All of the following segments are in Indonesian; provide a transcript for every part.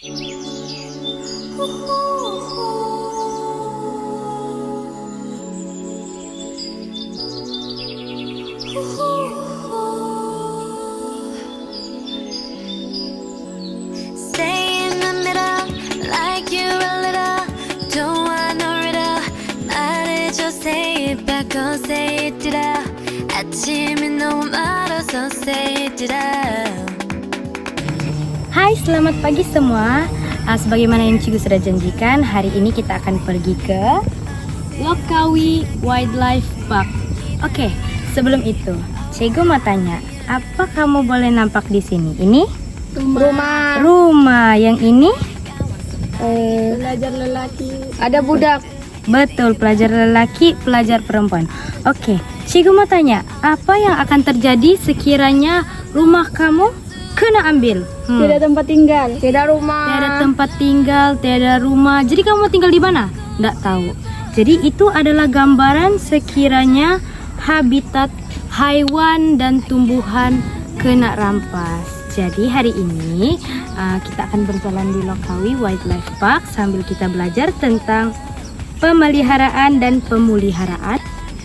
Stay in the middle, like you're a little. Don't want no riddle. 말해줘, say it back, oh say it to the. 아침이 너무 멀어서 say it to the. Hai, selamat pagi semua. Sebagaimana yang Cigu sudah janjikan, hari ini kita akan pergi ke Lokawi Wildlife Park. Oke, sebelum itu, Cigu mau tanya, apa kamu boleh nampak di sini? Ini? Rumah. Yang ini? Pelajar lelaki. Ada budak. Betul, pelajar lelaki, pelajar perempuan. Oke, Cigu mau tanya, apa yang akan terjadi sekiranya rumah kamu kena ambil? Tidak tempat tinggal. Tidak rumah. Tiada tempat tinggal, tiada rumah. Jadi kamu tinggal di mana? Nggak tahu. Jadi itu adalah gambaran sekiranya habitat haiwan dan tumbuhan kena rampas. Jadi hari ini kita akan berjalan di Lokawi Wildlife Park sambil kita belajar tentang pemeliharaan dan pemuliharaan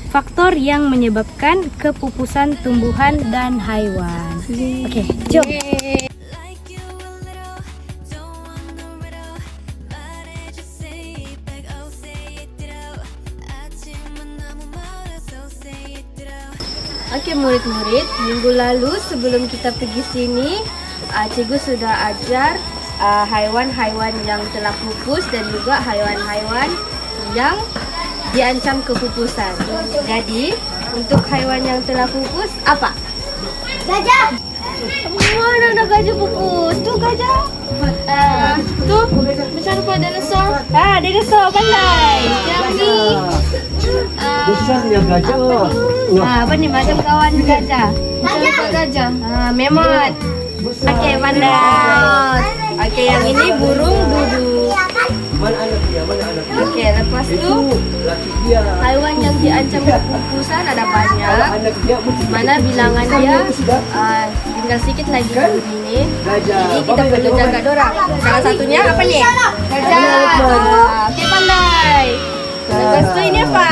faktor yang menyebabkan kepupusan tumbuhan dan haiwan. Oke, jom. Like you a little. Don't want no riddle. 말해줘, say it back, oh say it to the. 아침은 너무 멀어서 say it to the. Oke murid-murid, minggu lalu sebelum kita pergi sini, Cikgu sudah ajar haiwan-haiwan yang telah pupus dan juga haiwan-haiwan yang diancam kepupusan. Jadi, untuk haiwan yang telah pupus apa? Gajah. Mana ada gajah pupus? Tuh gajah. Tuh, macam rupa dinosaur. Dinosaur pandai. Yang ni Besar ya gajah. apa nih macam kawan gajah? Macam gajah. Memot. Oke, pandai. Oke, yang ini burung duduk. Mana anak dia? Mana anak dia? Oke, lepas Itu itu laki dia. haiwan yang diancam kepupusan ada Kalau banyak. anak dia mesti Mana bilangan dia sudah tinggal sedikit lagi di ini. gajah. Jadi kita perlu jaga dorang. Salah satunya apa nih? Gajah. Oke, pandai. Lepas itu ini apa?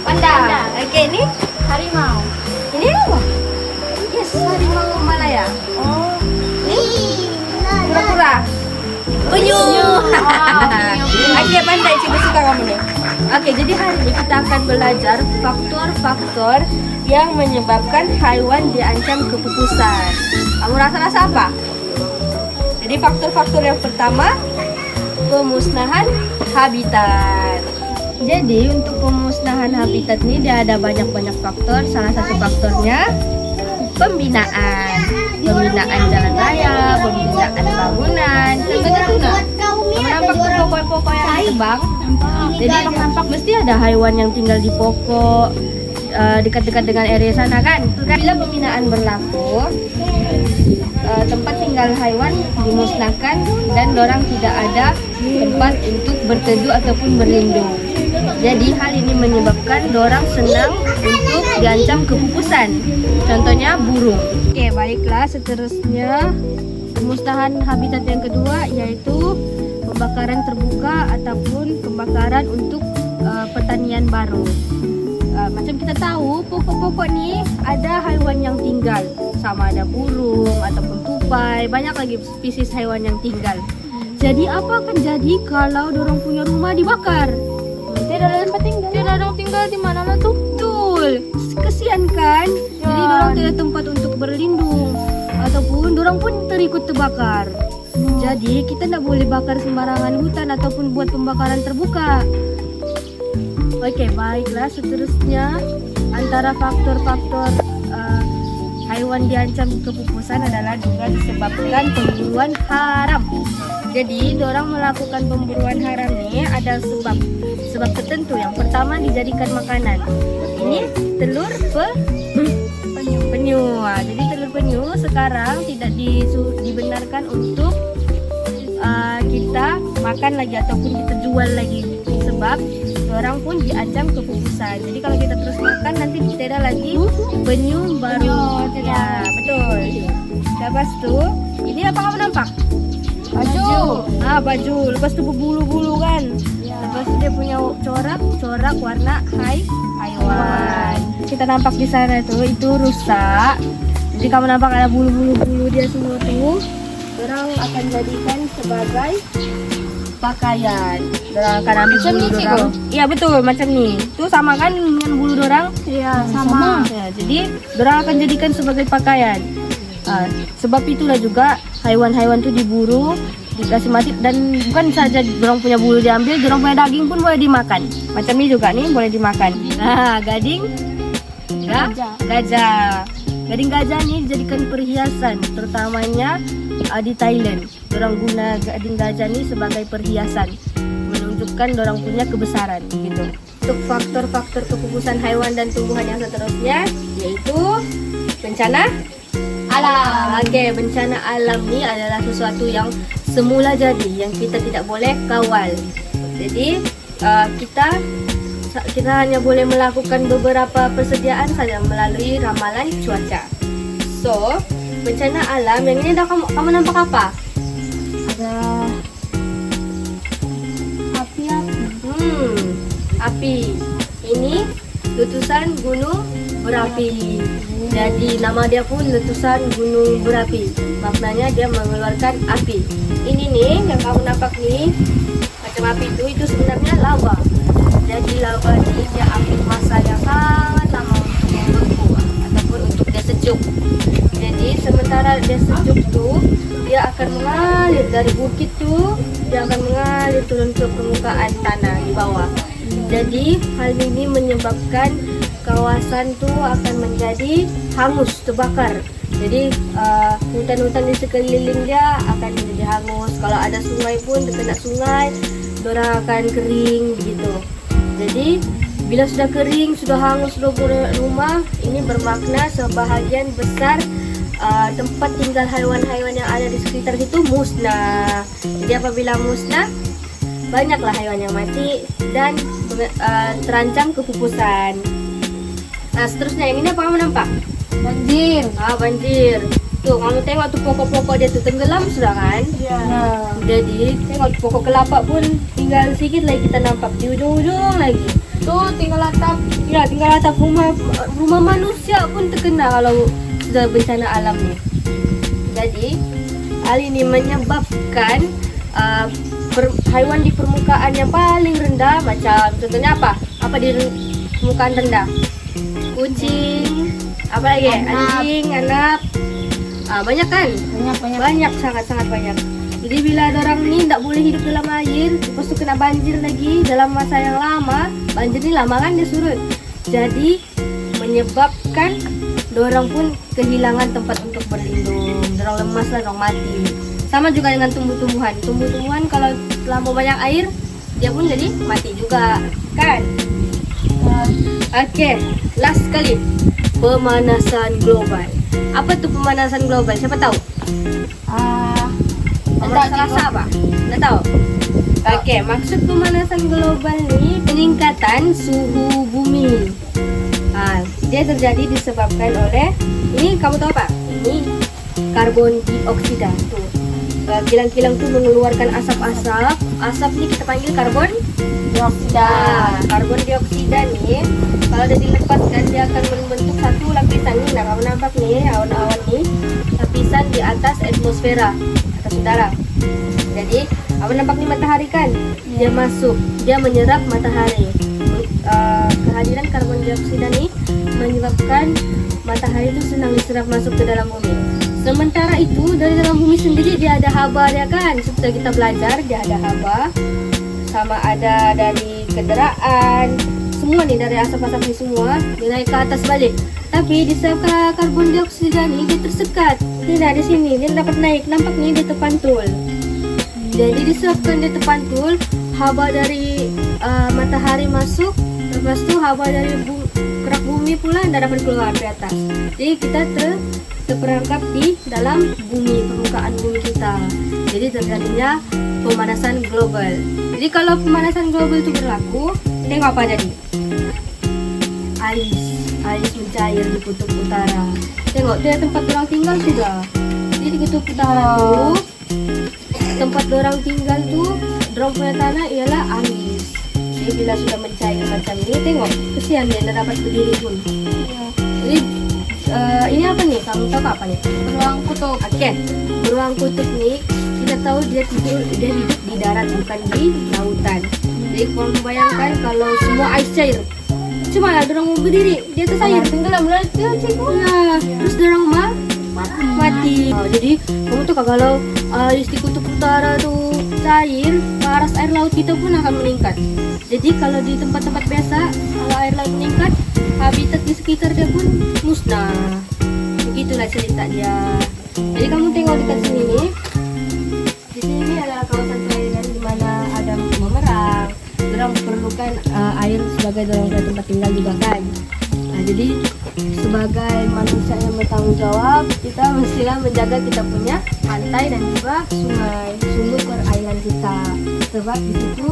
Panda. Oke, ini harimau. Ini apa? Yes, harimau Malaya. Oh, ini kura-kura. Penyu. Oke, pandai, Cikgu suka kamu nih. Oke, jadi hari ini kita akan belajar faktor-faktor yang menyebabkan haiwan diancam kepupusan. Kamu rasa-rasa apa? Jadi faktor-faktor yang pertama, pemusnahan habitat. Jadi untuk pemusnahan habitat ini dia ada banyak-banyak faktor. Salah satu faktornya pembinaan jalan raya, pembinaan bangunan. Contohnya tuh nampak tuh pokok-pokok yang ditebang. Jadi nampak mesti ada haiwan yang tinggal di pokok dekat-dekat dengan area sana kan. Bila pembinaan berlaku, tempat tinggal haiwan dimusnahkan dan orang tidak ada tempat untuk berteduh ataupun berlindung. Jadi hal ini menyebabkan dorang senang untuk diancam kepupusan. Contohnya burung. Oke, baiklah, seterusnya pemusnahan habitat yang kedua yaitu pembakaran terbuka ataupun pembakaran untuk pertanian baru. Macam kita tahu, pokok-pokok nih ada haiwan yang tinggal, sama ada burung ataupun tupai, banyak lagi spesies haiwan yang tinggal. Jadi apa akan jadi kalau dorang punya rumah dibakar? Tidak ada tempat tinggal. Tidak ada tinggal di mana lah tuh? Betul. Kesian kan? Jadi dorang tidak ada tempat untuk berlindung ataupun dorang pun terikut terbakar. Jadi kita tidak boleh bakar sembarangan hutan ataupun buat pembakaran terbuka. Oke, baiklah, seterusnya antara faktor-faktor haiwan diancam kepupusan adalah juga disebabkan pemburuan haram. Jadi, dorang melakukan pemburuan haram ini ada sebab tertentu. Yang pertama dijadikan makanan. Ini telur penyu. Jadi telur penyu sekarang tidak dibenarkan untuk kita makan lagi ataupun kita jual lagi, sebab orang pun diancam kepupusan. Jadi kalau kita terus makan nanti tidak lagi penyu baru. Ya, betul. Lepas tu, ini apa kamu nampak? Baju. baju. Lepas itu berbulu-bulu kan. Lepas itu dia punya corak warna haiwan. Kita nampak di sana tuh itu rusa. Jadi kamu nampak ada bulu-bulu dia semua tuh. Orang akan jadikan sebagai pakaian. Orang akan ambil bulu dorang. Iya betul macam nih. Tuh sama kan dengan bulu dorang? Iya sama. Ya, jadi dorang akan jadikan sebagai pakaian. Sebab itulah juga haiwan-haiwan tuh diburu, dikasih mati, dan bukan saja dorang punya bulu diambil, dorang punya daging pun boleh dimakan. Macam ini juga nih boleh dimakan. Nah, gajah. Gading gajah nih dijadikan perhiasan, terutamanya di Thailand. Dorang guna gading gajah nih sebagai perhiasan, menunjukkan dorang punya kebesaran gitu. Untuk faktor-faktor kepupusan haiwan dan tumbuhan yang seterusnya yaitu bencana alam. Oke, bencana alam ni adalah sesuatu yang semula jadi, yang kita tidak boleh kawal. Jadi kita hanya boleh melakukan beberapa persediaan saja melalui ramalan cuaca. So, bencana alam yang ini dah kamu nampak apa? Ada api. Ini letusan gunung berapi. Jadi nama dia pun letusan gunung berapi. Maknanya dia mengeluarkan api. Ini nih yang kamu nampak nih macam api itu sebenarnya lava. Jadi lava ini dia ambil masa yang sangat lama untuk membeku ataupun untuk dia sejuk. Jadi sementara dia sejuk tuh dia akan mengalir dari bukit tuh, dia akan mengalir turun ke permukaan tanah di bawah. Jadi hal ini menyebabkan kawasan tuh akan menjadi hangus, terbakar. Jadi hutan-hutan di sekeliling dia akan menjadi hangus. Kalau ada sungai pun terkena sungai, dorang akan kering begitu. Jadi bila sudah kering, sudah hangus seluruh rumah, ini bermakna sebahagian besar tempat tinggal haiwan-haiwan yang ada di sekitar situ musnah. Jadi apabila musnah, banyaklah haiwan yang mati dan terancam kepupusan. Nah, seterusnya yang ini apa kamu nampak? Banjir. Banjir. Tuh, kamu tengok tuh pokok-pokok dia tuh tenggelam sudah kan? Iya. Nah, jadi tengok pokok kelapa pun tinggal sedikit lagi kita nampak di ujung-ujung lagi. Tuh tinggal atap. Ya, tinggal atap rumah manusia pun terkena kalau sudah bencana alam nih. Jadi hal ini menyebabkan haiwan di permukaan yang paling rendah, macam contohnya apa? Apa di permukaan rendah? Kucing, apa lagi? Anjing, anak. Banyak kan? Banyak, sangat banyak. Jadi bila orang ini tidak boleh hidup dalam air, lepas itu kena banjir lagi dalam masa yang lama, banjir ini lama kan dia surut. Jadi menyebabkan dorang pun kehilangan tempat untuk berlindung, dorang lemas lah, dorang mati. Sama juga dengan tumbuh-tumbuhan. Tumbuh-tumbuhan kalau terlalu banyak air, dia pun jadi mati juga, kan? Oke, last kali, pemanasan global. Apa tuh pemanasan global? Siapa tahu? Rasa apa? Nggak tahu. Oke, maksud pemanasan global ini peningkatan suhu bumi. Dia terjadi disebabkan oleh ini, kamu tahu apa? Ini karbon dioksida tuh. Kilang-kilang tuh mengeluarkan asap-asap. Asap ini kita panggil karbon dioksida. Karbon dioksida nih, kalau dia dilepaskan dia akan membentuk satu lapisan nih. Nah, kamu nampak nih awan-awan nih, lapisan di atas atmosfera, atas udara. Jadi, kamu nampak nih matahari kan? Dia masuk, dia menyerap matahari. Kehadiran karbon dioksida nih menyebabkan matahari itu senang diserap masuk ke dalam bumi. Sementara itu dari dalam bumi sendiri dia ada haba dia kan. Setelah kita belajar dia ada haba, sama ada dari kendaraan, semua nih dari asap-asap ini semua dia naik ke atas balik. Tapi disebabkan karbon dioksida nih dia tersekat. Tidak di sini dia dapat naik, nampak nih dia terpantul. Jadi disebabkan dia terpantul, haba dari matahari masuk, lepas itu haba dari kerak bumi pula tidak dapat keluar ke atas. Jadi kita terperangkap di dalam bumi, permukaan bumi kita. Jadi terjadinya pemanasan global. Jadi kalau pemanasan global itu berlaku, tengok apa jadi? Ais mencair di kutub utara. Tengok dia tempat orang tinggal sudah. Jadi di kutub utara itu tempat dorang tinggal tuh, dorang punya tanah ialah anis. Jadi bila sudah mencair macam ini, tengok kesian dia tidak dapat berdiri pun. Jadi ini apa nih? Kamu tahu apa nih? Beruang kutub. Oke, beruang kutub nih kita tahu dia hidup di darat bukan di lautan. Jadi kalau bayangkan kalau semua ais cair, cuma lah dorang mau berdiri dia tuh air tenggelam berarti ya. Terus dorang mati. Jadi kamu tuh kalau di kutub utara tuh cair, paras air laut kita pun akan meningkat. Jadi kalau di tempat-tempat biasa kalau air laut meningkat, habitat di sekitar dia pun musnah. Begitulah cerita dia. Jadi kamu tengok dekat sini nih. Di sini adalah kawasan perairan di mana ada memerang. Dorang perlukan air sebagai dorang punya tempat tinggal juga kan. Nah, jadi sebagai manusia yang bertanggung jawab, kita mestilah menjaga kita punya pantai dan juga sungai, sumber perairan kita. Sebab di situ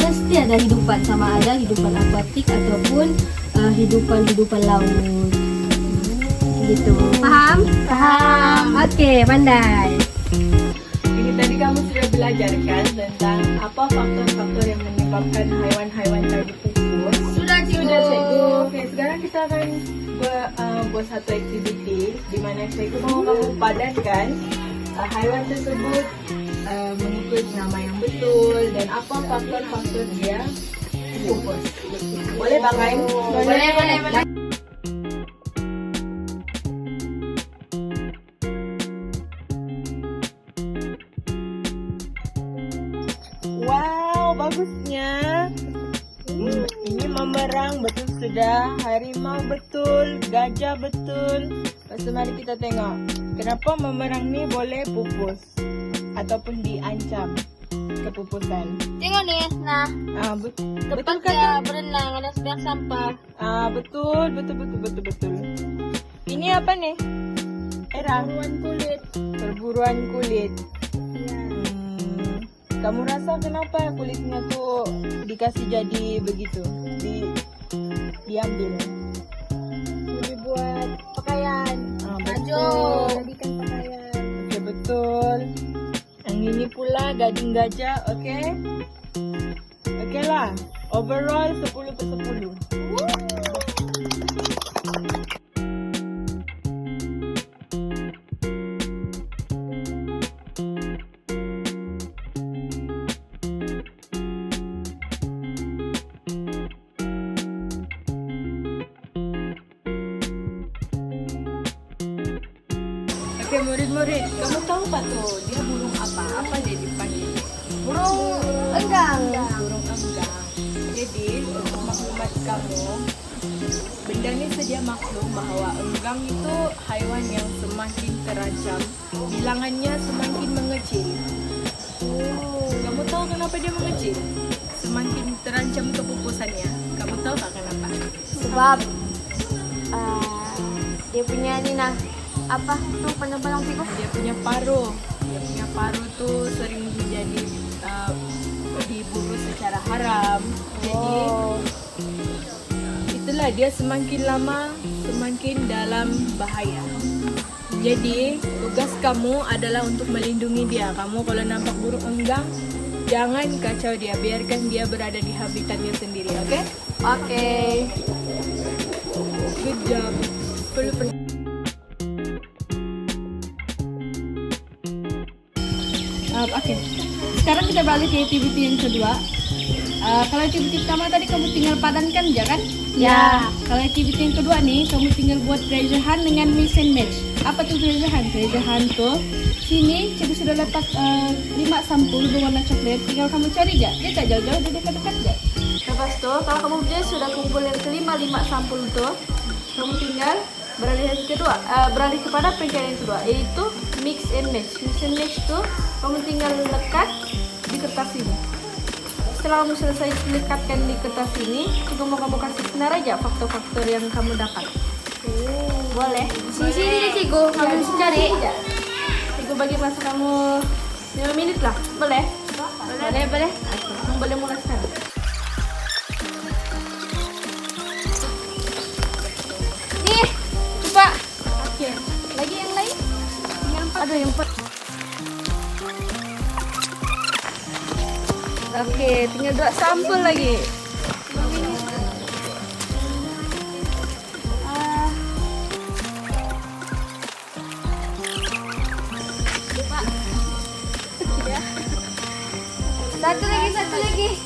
mesti ada hidupan, sama ada hidupan akuatik ataupun hidupan laut. Gitu. Paham? Paham. Oke, pandai. Ini tadi kamu sudah belajar kan tentang apa faktor-faktor yang menyebabkan hewan-hewan tadi pupus. Sudah Cikgu. Oke, sekarang kita akan buat satu aktiviti di mana Cikgu mau kamu padatkan haiwan tersebut mengikut nama yang betul dan apa faktor-faktor dia pupus. Boleh Bang Aim? Boleh. Wow, bagusnya. Ini memerang betul sudah, harimau betul, gajah betul. Lepas tu mari kita tengok kenapa memerang ni boleh pupus ataupun diancam kepupusan. Tengok nih, nah Betul tempat kan? dia berenang ada sebanyak sampah. Betul. Ini apa nih? Era. Perburuan kulit. Kamu rasa kenapa kulitnya tuh dikasih jadi begitu? Diambil. Dibuat pakaian. Betul. Jadikan pakaian. Oke, betul. Yang ini pula gading gajah, oke? Oke lah. Overall 10/10. Oke, murid-murid, kamu tahu tak tuh dia burung apa? Apa dia dipanggil? Burung enggang. Burung enggang. Jadi untuk maklumat kamu, benda ini sedia maklum bahwa enggang itu haiwan yang semakin terancam, bilangannya semakin mengecil. Kamu tahu kenapa dia mengecil? Semakin terancam kepupusannya. Kamu tahu tak kenapa? Sebab dia punya ini nah apa tuh panjang-panjang tikus. Dia punya paruh. Dia punya paruh tuh sering menjadi diburu secara haram. Jadi itulah dia semakin lama semakin dalam bahaya. Jadi tugas kamu adalah untuk melindungi dia. Kamu kalau nampak burung enggang, jangan kacau dia, biarkan dia berada di habitatnya sendiri, oke? Oke. Good job. Oke, sekarang kita balik ke activity yang kedua. Kalau activity pertama tadi kamu tinggal padankan ya kan? Ya. Kalau activity yang kedua nih, kamu tinggal buat treasure hunt dengan mix and match. Apa tuh treasure hunt? Treasure hunt tuh, sini cikgu sudah letak 5 sampul berwarna coklat. Tinggal kamu cari aja. Dia tak jauh-jauh, dia dekat-dekat aja. Lepas tuh kalau kamu dia sudah kumpul yang kelima 5 sampul tuh, kamu tinggal beralih kepada pencarian yang kedua, yaitu mix and match. Mix and match tuh kamu tinggal lekat di kertas ini. Setelah kamu selesai lekatkan di kertas ini, coba mau kamu kasih sinar aja faktor-faktor yang kamu dapat. Boleh? Sini Cigo, kamu cari. Cigo bagi masa kamu 5 menit lah. Boleh? Boleh. Kamu boleh mulai sekarang. Nih, coba. Oke. Lagi yang lain? Yang 4. Ada yang 4. Oke, tinggal 2 sampul lagi. Satu lagi.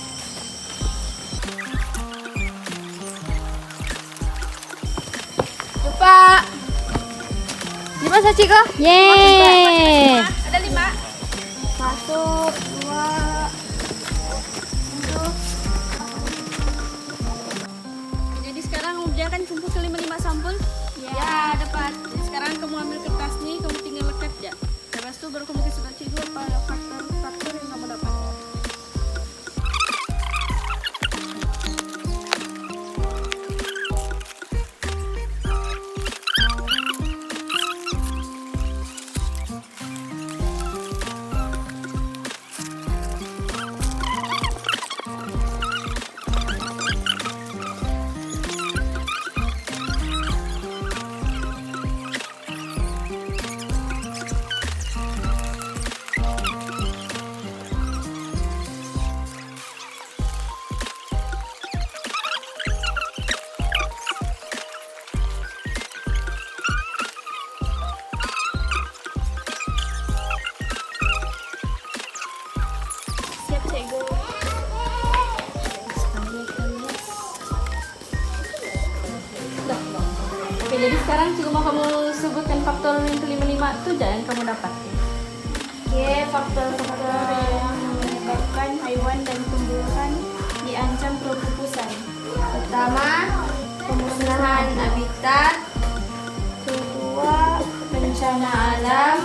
Lupa. 5 Sachi kok? Yeay. Ada 5. 1, 2, 1. Jadi sekarang udah kan kumpul ke 5 sampul? Ya, dapat. Jadi sekarang kamu ambil kertas nih, kamu tinggal lekat ya. Lepas itu baru kamu kasih tahu cikgu apa faktor yang kamu dapat. Siap cikgu. Oke, jadi sekarang cikgu mau kamu sebutkan faktor yang ke-5 itu aja yang kamu dapat. Oke, faktor-faktor yang menyebabkan Haiwan dan tumbuhan diancam perpupusan. pertama, pemusnahan habitat. Kedua, bencana alam.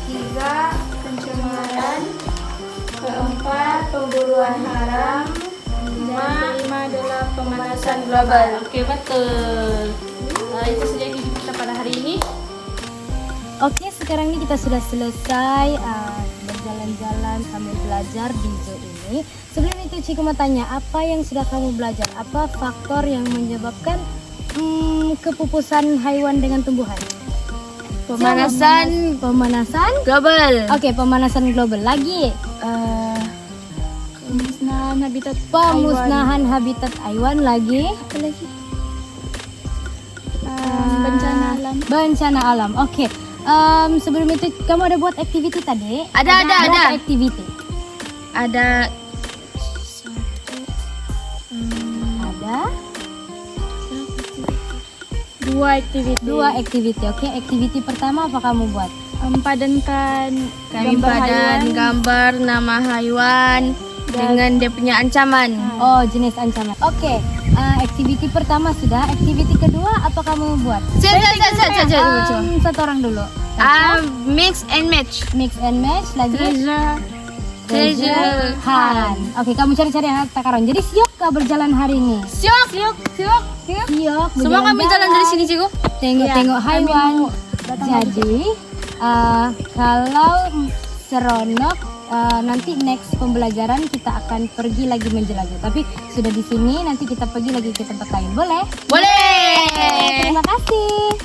Ketiga, pencemaran. Keempat, pemburuan haram. Kelima adalah Pemanasan global. Oke, betul. Itu saja video kita pada hari ini. Oke, sekarang ini kita sudah selesai berjalan-jalan sambil belajar di zoo ini. Sebelum itu Ciku mau tanya, apa yang sudah kamu belajar? Apa faktor yang menyebabkan kepupusan haiwan dengan tumbuhan? Pemanasan global. Oke, pemanasan global. Lagi pemusnahan habitat haiwan. Lagi apa lagi? Bencana alam. Oke. Sebelum itu kamu ada buat activity tadi? Ada. Berapa activity? Ada Ada 2 aktivitas. 2 activity. Oke, activity pertama apa kamu buat? Padankan kami padan gambar nama haiwan dengan dia punya ancaman. Oh, jenis ancaman. Oke, activity pertama sudah. Activity kedua apa kamu buat? Siap. Satu orang dulu. Mix and match. Mix and match. Lagi treasure hunt. Oke, kamu cari-cari harta karun. Jadi siok kah berjalan hari ini? Siok. Siok. Semua kami jalan dari sini, Cikgu. Tengok-tengok haiwan. Jadi kalau seronok, nanti next pembelajaran kita akan pergi lagi menjelajah. Tapi sudah di sini, nanti kita pergi lagi ke tempat lain. Boleh? Boleh. Terima kasih.